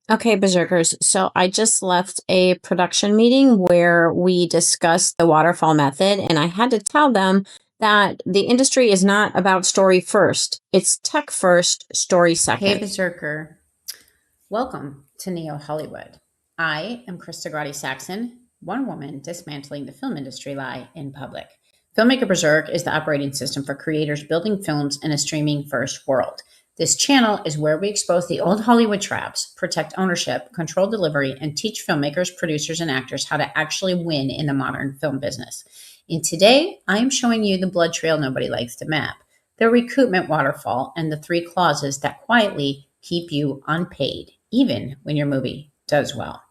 Okay, Berserkers. So I just left a production meeting where we discussed the waterfall method, and I had to tell them that the industry is not about story first. It's tech first, story Hey, second. Berserker. Welcome to Neo Hollywood. I am Krista Grotti Saxon, one woman dismantling the film industry lie in public. Filmmaker Berserk is the operating system for creators building films in a streaming first world. This channel is where we expose the old Hollywood traps, protect ownership, control delivery, and teach filmmakers, producers, and actors how to actually win in the modern film business. And today, I am showing you the blood trail nobody likes to map, the recoupment waterfall, and the 3 clauses that quietly keep you unpaid, even when your movie does well.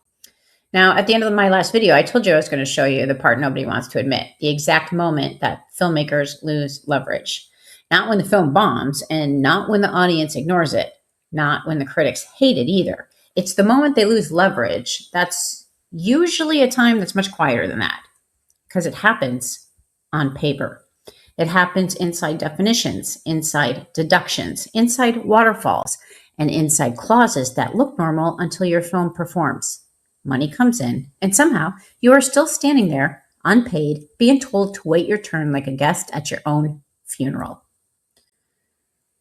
Now, at the end of my last video, I told you I was going to show you the part nobody wants to admit, the exact moment that filmmakers lose leverage. Not when the film bombs, and not when the audience ignores it, not when the critics hate it either. It's the moment they lose leverage. That's usually a time that's much quieter than that, because it happens on paper. It happens inside definitions, inside deductions, inside waterfalls, and inside clauses that look normal until your film performs. Money comes in, and somehow you are still standing there, unpaid, being told to wait your turn like a guest at your own funeral.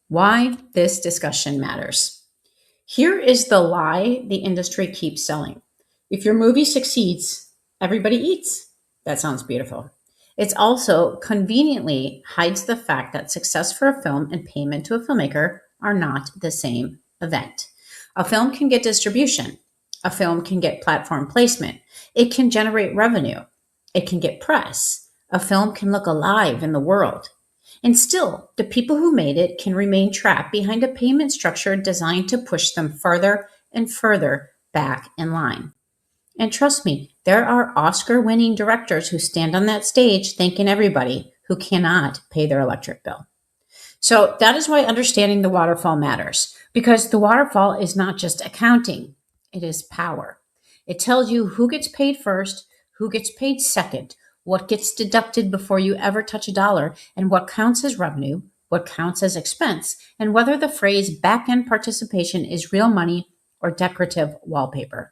Why this discussion matters. Here is the lie the industry keeps selling. If your movie succeeds, everybody eats. That sounds beautiful. It also conveniently hides the fact that success for a film and payment to a filmmaker are not the same event. A film can get distribution. A film can get platform placement. It can generate revenue. It can get press. A film can look alive in the world. And still, the people who made it can remain trapped behind a payment structure designed to push them further and further back in line. And trust me, there are Oscar-winning directors who stand on that stage thanking everybody who cannot pay their electric bill. So that is why understanding the waterfall matters, because the waterfall is not just accounting, it is power. It tells you who gets paid first, who gets paid second, what gets deducted before you ever touch a dollar, and what counts as revenue, what counts as expense, and whether the phrase back-end participation is real money or decorative wallpaper.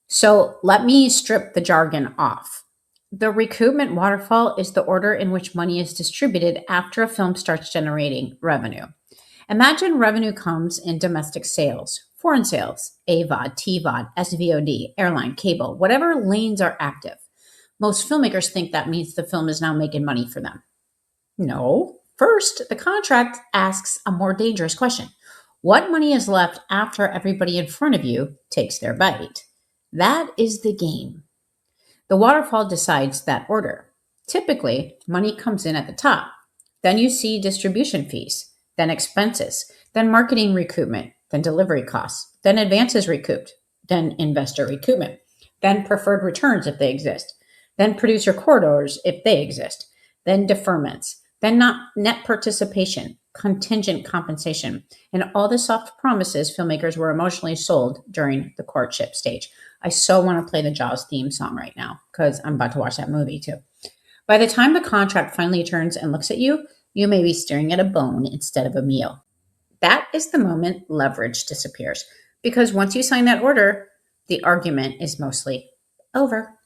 So let me strip the jargon off. The recoupment waterfall is the order in which money is distributed after a film starts generating revenue. Imagine revenue comes in domestic sales, foreign sales, AVOD, TVOD, SVOD, airline, cable, whatever lanes are active. Most filmmakers think that means the film is now making money for them. No. First, the contract asks a more dangerous question. What money is left after everybody in front of you takes their bite? That is the game. The waterfall decides that order. Typically, money comes in at the top. Then you see distribution fees, then expenses, then marketing recoupment, then delivery costs, then advances recouped, then investor recoupment, then preferred returns if they exist, then producer corridors if they exist, then deferments, then not net participation, contingent compensation, and all the soft promises filmmakers were emotionally sold during the courtship stage. I so want to play the Jaws theme song right now because I'm about to watch that movie too. By the time the contract finally turns and looks at you, you may be staring at a bone instead of a meal. That is the moment leverage disappears, because once you sign that order, the argument is mostly over.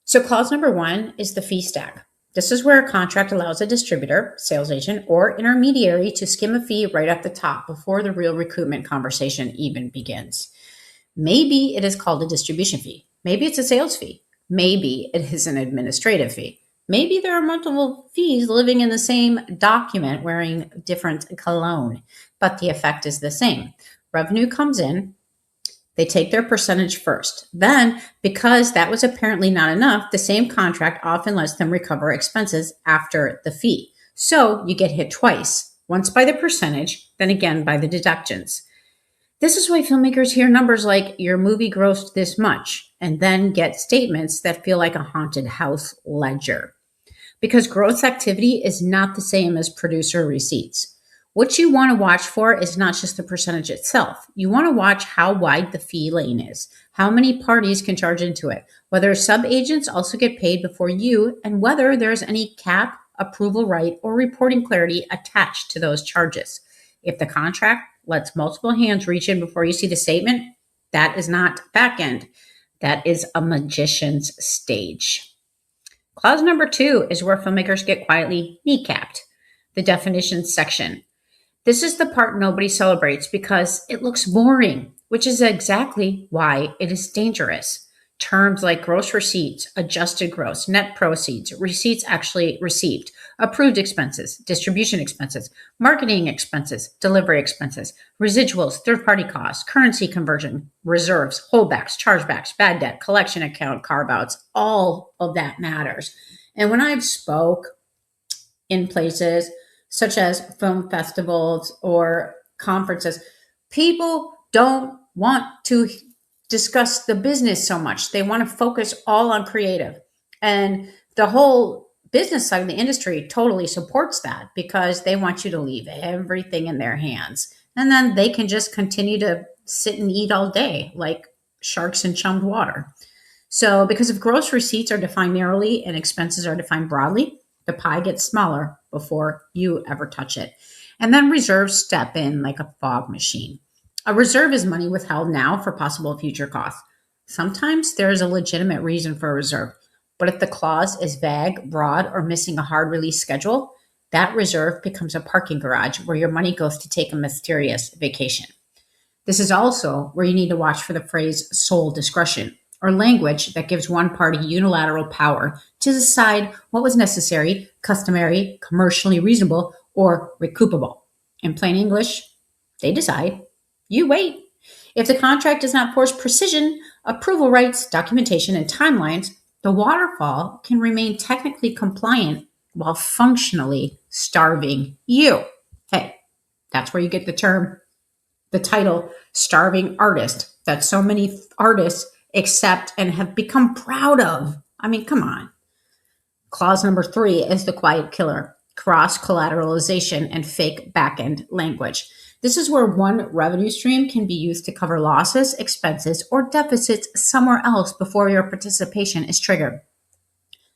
So clause number 1 is the fee stack. This is where a contract allows a distributor, sales agent, or intermediary to skim a fee right at the top before the real recoupment conversation even begins. Maybe it is called a distribution fee. Maybe it's a sales fee. Maybe it is an administrative fee. Maybe there are multiple fees living in the same document wearing different cologne, but the effect is the same. Revenue comes in. They take their percentage first. Then, because that was apparently not enough, the same contract often lets them recover expenses after the fee. So you get hit twice, once by the percentage, then again by the deductions. This is why filmmakers hear numbers like your movie grossed this much and then get statements that feel like a haunted house ledger. Because gross activity is not the same as producer receipts. What you want to watch for is not just the percentage itself. You want to watch how wide the fee lane is, how many parties can charge into it, whether sub-agents also get paid before you, and whether there's any cap, approval right, or reporting clarity attached to those charges. If the contract lets multiple hands reach in before you see the statement, that is not back end. That is a magician's stage. Clause number 2 is where filmmakers get quietly kneecapped, the definitions section. This is the part nobody celebrates because it looks boring, which is exactly why it is dangerous. Terms like gross receipts, adjusted gross, net proceeds, receipts actually received, approved expenses, distribution expenses, marketing expenses, delivery expenses, residuals, third-party costs, currency conversion, reserves, holdbacks, chargebacks, bad debt, collection account carve-outs, all of that matters. And when I've spoke in places such as film festivals or conferences, people don't want to discuss the business so much. They want to focus all on creative. And the whole business side of the industry totally supports that because they want you to leave everything in their hands. And then they can just continue to sit and eat all day like sharks in chummed water. So because if gross receipts are defined narrowly and expenses are defined broadly, the pie gets smaller before you ever touch it. And then reserves step in like a fog machine. A reserve is money withheld now for possible future costs. Sometimes there is a legitimate reason for a reserve, but if the clause is vague, broad, or missing a hard release schedule, that reserve becomes a parking garage where your money goes to take a mysterious vacation. This is also where you need to watch for the phrase sole discretion, or language that gives one party unilateral power to decide what was necessary, customary, commercially reasonable, or recoupable. In plain English, they decide. You wait. If the contract does not force precision, approval rights, documentation, and timelines, the waterfall can remain technically compliant while functionally starving you. Hey, that's where you get the title, starving artist, that so many artists accept and have become proud of. I mean, come on. Clause number 3 is the quiet killer, cross-collateralization and fake back-end language. This is where one revenue stream can be used to cover losses, expenses, or deficits somewhere else before your participation is triggered.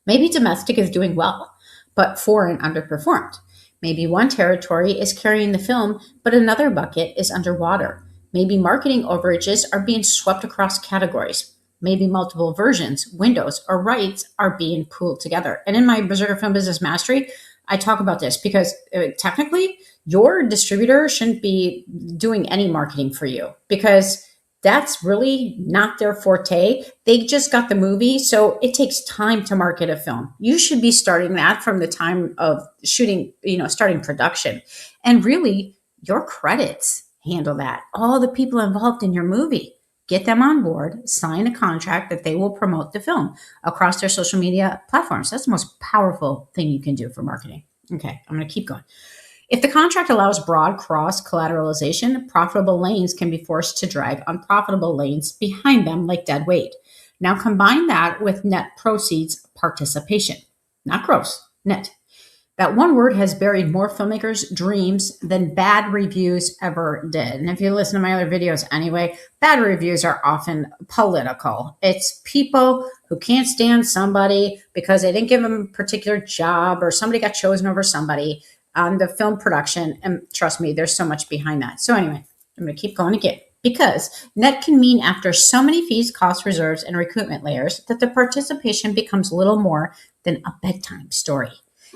Maybe domestic is doing well, but foreign underperformed. Maybe one territory is carrying the film, but another bucket is underwater. Maybe marketing overages are being swept across categories. Maybe multiple versions, windows, or rights are being pooled together. And in my Berserk Film Business Mastery, I talk about this because technically your distributor shouldn't be doing any marketing for you because that's really not their forte. They just got the movie, so it takes time to market a film. You should be starting that from the time of shooting, starting production. And really, your credits handle that. All the people involved in your movie. Get them on board, sign a contract that they will promote the film across their social media platforms. That's the most powerful thing you can do for marketing. Okay, I'm going to keep going. If the contract allows broad cross-collateralization, profitable lanes can be forced to drag unprofitable lanes behind them like dead weight. Now combine that with net proceeds participation, not gross, net. That one word has buried more filmmakers' dreams than bad reviews ever did. And if you listen to my other videos anyway, bad reviews are often political. It's people who can't stand somebody because they didn't give them a particular job or somebody got chosen over somebody on the film production. And trust me, there's so much behind that. So anyway, I'm going to keep going again. Because net can mean after so many fees, costs, reserves, and recoupment layers that the participation becomes little more than a bedtime story.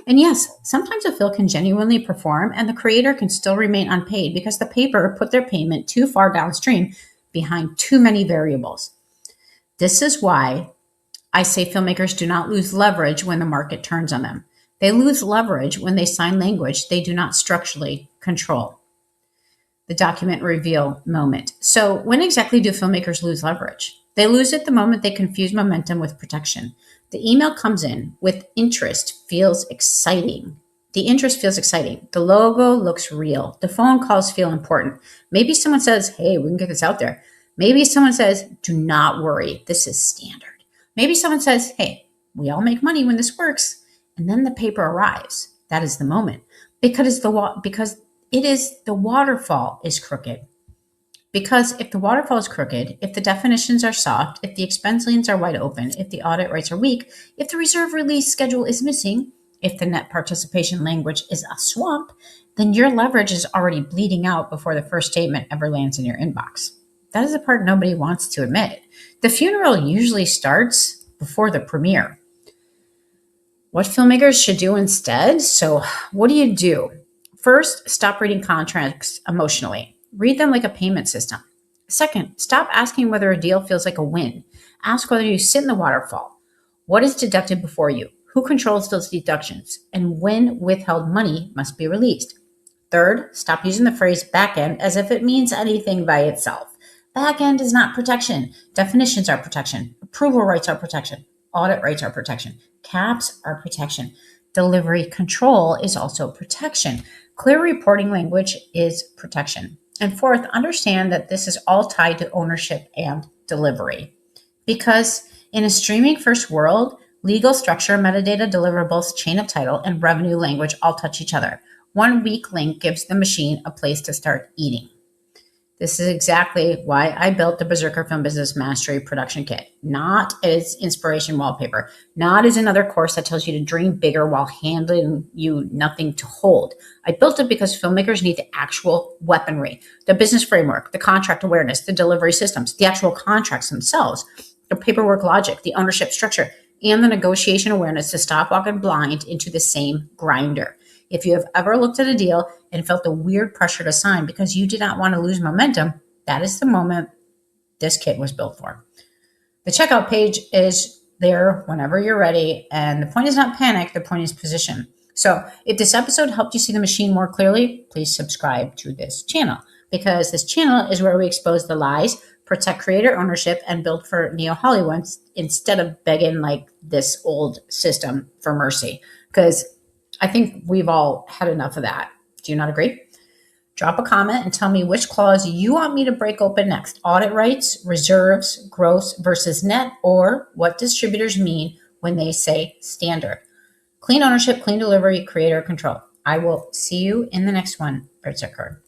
And yes, sometimes a film can genuinely perform and the creator can still remain unpaid because the paper put their payment too far downstream behind too many variables. This is why I say filmmakers do not lose leverage when the market turns on them. They lose leverage when they sign language they do not structurally control. The document reveal moment. So when exactly do filmmakers lose leverage? They lose it the moment they confuse momentum with protection. The email comes in with interest feels exciting. The interest feels exciting. The logo looks real. The phone calls feel important. Maybe someone says, hey, we can get this out there. Maybe someone says, do not worry, this is standard. Maybe someone says, hey, we all make money when this works. And then the paper arrives. That is the moment. Because the waterfall is crooked. Because if the waterfall is crooked, if the definitions are soft, if the expense lanes are wide open, if the audit rights are weak, if the reserve release schedule is missing, If the net participation language is a swamp, then your leverage is already bleeding out before the first statement ever lands in your inbox. That is the part nobody wants to admit. The funeral usually starts before the premiere. What filmmakers should do instead? So, what do? First, stop reading contracts emotionally. Read them like a payment system. Second, stop asking whether a deal feels like a win. Ask whether you sit in the waterfall. What is deducted before you? Who controls those deductions? And when withheld money must be released? Third, stop using the phrase backend as if it means anything by itself. Backend is not protection. Definitions are protection. Approval rights are protection. Audit rights are protection. Caps are protection. Delivery control is also protection. Clear reporting language is protection. And fourth, understand that this is all tied to ownership and delivery. Because in a streaming first world, legal structure, metadata, deliverables, chain of title, and revenue language all touch each other. One weak link gives the machine a place to start eating. This is exactly why I built the Berserker Film Business Mastery Production Kit. Not as inspiration wallpaper, not as another course that tells you to dream bigger while handing you nothing to hold. I built it because filmmakers need the actual weaponry, the business framework, the contract awareness, the delivery systems, the actual contracts themselves, the paperwork logic, the ownership structure, and the negotiation awareness to stop walking blind into the same grinder. If you have ever looked at a deal and felt the weird pressure to sign because you did not want to lose momentum, that is the moment this kit was built for. The checkout page is there whenever you're ready, and the point is not panic, the point is position. So if this episode helped you see the machine more clearly, please subscribe to this channel, because this channel is where we expose the lies, protect creator ownership, and build for neo-Hollywood instead of begging like this old system for mercy. Because I think we've all had enough of that. Do you not agree? Drop a comment and tell me which clause you want me to break open next. Audit rights, reserves, gross versus net, or what distributors mean when they say standard. Clean ownership, clean delivery, creator control. I will see you in the next one, Berserker.